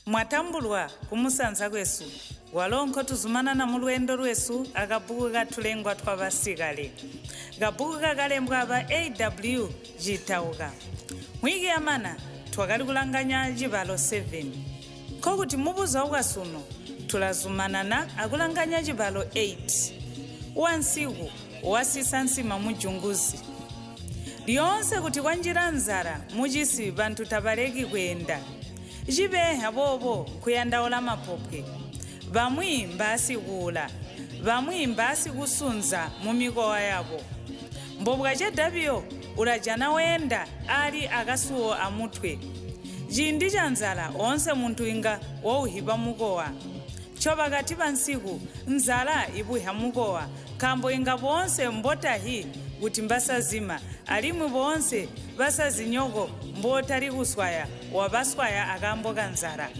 Mwatambulwa kumusanza kwesu walonko tuzumana na mulwendo lwesu akabuku katulengwa twabasigale gabuku kakalembwa aba AW jitauka mwigi amana twakali kulanganya jibalo 7 kokuti mubuza ukasuno tulazumana na akulanganya jibalo 8 wansiku wasisa nsima mujunguzi lyonse kuti kwanjira nzara mujisi bantu tabaleki kwenda jibeha bobo kuyandaula mapopwe bamwi mbasi kula bamwi mbasi kusunza mumikowa yabo mbobwa jedabyo urajana wenda ali akasuo amutwe jindi janzala onse muntu inga wauhiba mukowa choba katiba nsiku nzala ibuha mukowa kambo inga bonse mbota hi kuti mbasazima alimwe bonse basazinyogo mbotari kuswaya wabaswaya akamboka nzara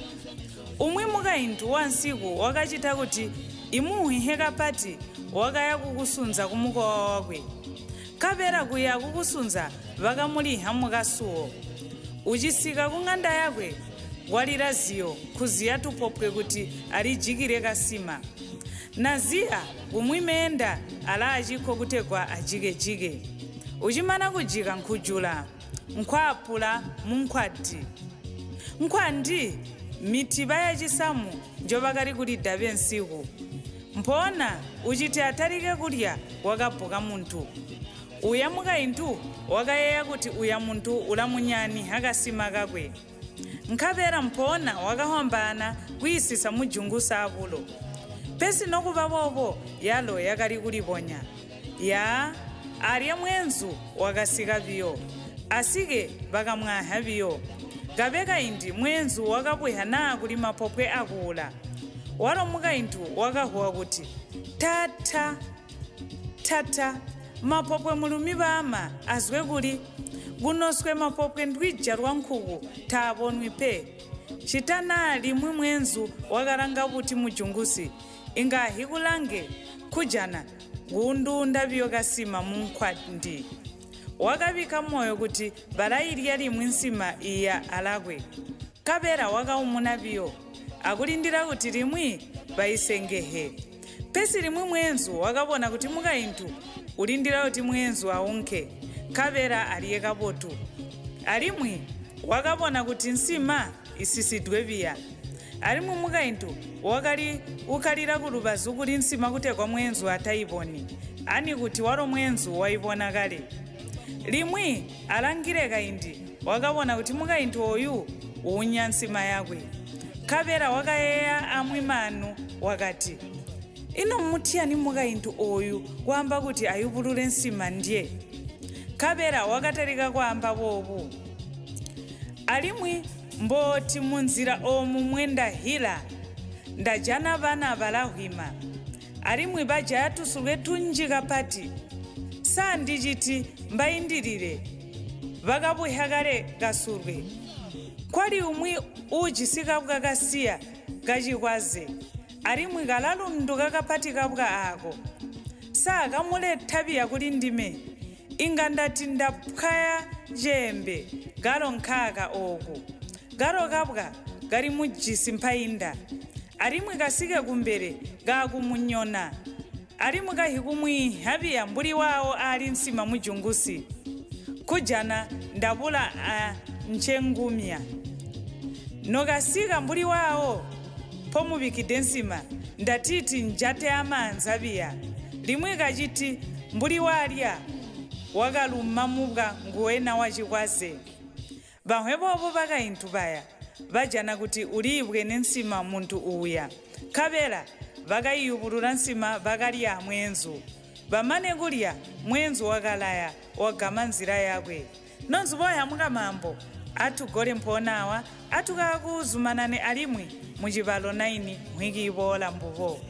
umwe mukaintu wansiku wakachita kuti imuhiheka pati wakaya kukusunza kumukowa wakwe kapera kuya kukusunza vakamuliha mukasuo uchisika kung'anda yakwe walira ziyo kuziya tupopwe kuti alijikire kasima naziya kumwimenda ala achikho kutegwa ajikejike uchimana kujika nkujula nkhwapula munkhwadi nkhwandi mitiba ya chisamu njobakali kulidabe nsiku mpona uchiti atarike kulya wakabuka muntu uya mukaintu wakayeya kuti uya muntu ulamunyani hakasima kakwe nkapera mpona wakahombana kuyisisa mujungusa apulo pesi nokuba bobo yalo yakali kuliponya ya arya mwenzu wakasika biyo asike bakamwaha biyo gabeka indi mwenzu wakabweha na kuli mapopwe akula walo mukaintu wakahuwa kuti tata mapopwe mulumi bama azwe kuli gunoswe mapopwe ndwija rwa nkhuku tabonwi pe chitana limwe mwenzu wakaranga kuti mujungusi ingahi kulange kujana gundunda biyo kasima munkhwandi wakabika moyo kuti balairya limwe nsima iya alakwe kapera wakaumuna biyo akulindira kuti limwe baisengehe pesi limwe mwenzu wakabona kuti mukaintu ulindira kuti mwenzu aunke kapera aliye kabotu alimwe wakabona kuti nsima isisidwe biya alimwe mukaintu wakali ukalira kulubazu kuli nsima kutekwa mwenzu ataiboni ani kuti walo mwenzu waibona kale limwe alangireka indi wakabona kuti mukaintu oyu unya nsima yakwe kapera wakayeya amwi manu wakati ino mutiyani mukaintu oyu kwamba kuti ayupulule nsima ndiye kapera wakatarika kwamba bobu alimwe mboti munzira omu mwenda hila ndajana bana balahwima alimwe baja yatusulwe tunjika pati sandijiti mbaindirire vakabwihakale gasurwe kwali umwi ujisika bwakasiya gachikwaze alimwe galalundu kakapati kabwa ako sakamuletabiya kuli ndime inga ndati ndaphwaya jembe galo nkhaka oku galo kabwa gali mujisi mphainda alimwe kasike kumbere gakumunyona alimwe kahikumwihabiya mbuli wawo ali nsima mujungusi kujana ndabula nchengumya nokasika mbuli wawo pomubikide nsima ndatiti njate amanza biya limwe kachiti mbuli walya wakaluma mubwa nguwena wachikwaze bamwe bobo bakaintu baya bajana kuti ulibwe nensima muntu uya kapera bakayiyupulula nsima bakalya mwenzu bamane kulya mwenzu wakalaya wagama nzira yakwe nonzu boya mukamambo atugole mponawa atukakuzumanane alimwe mujibalo 9 mwikibola mbubo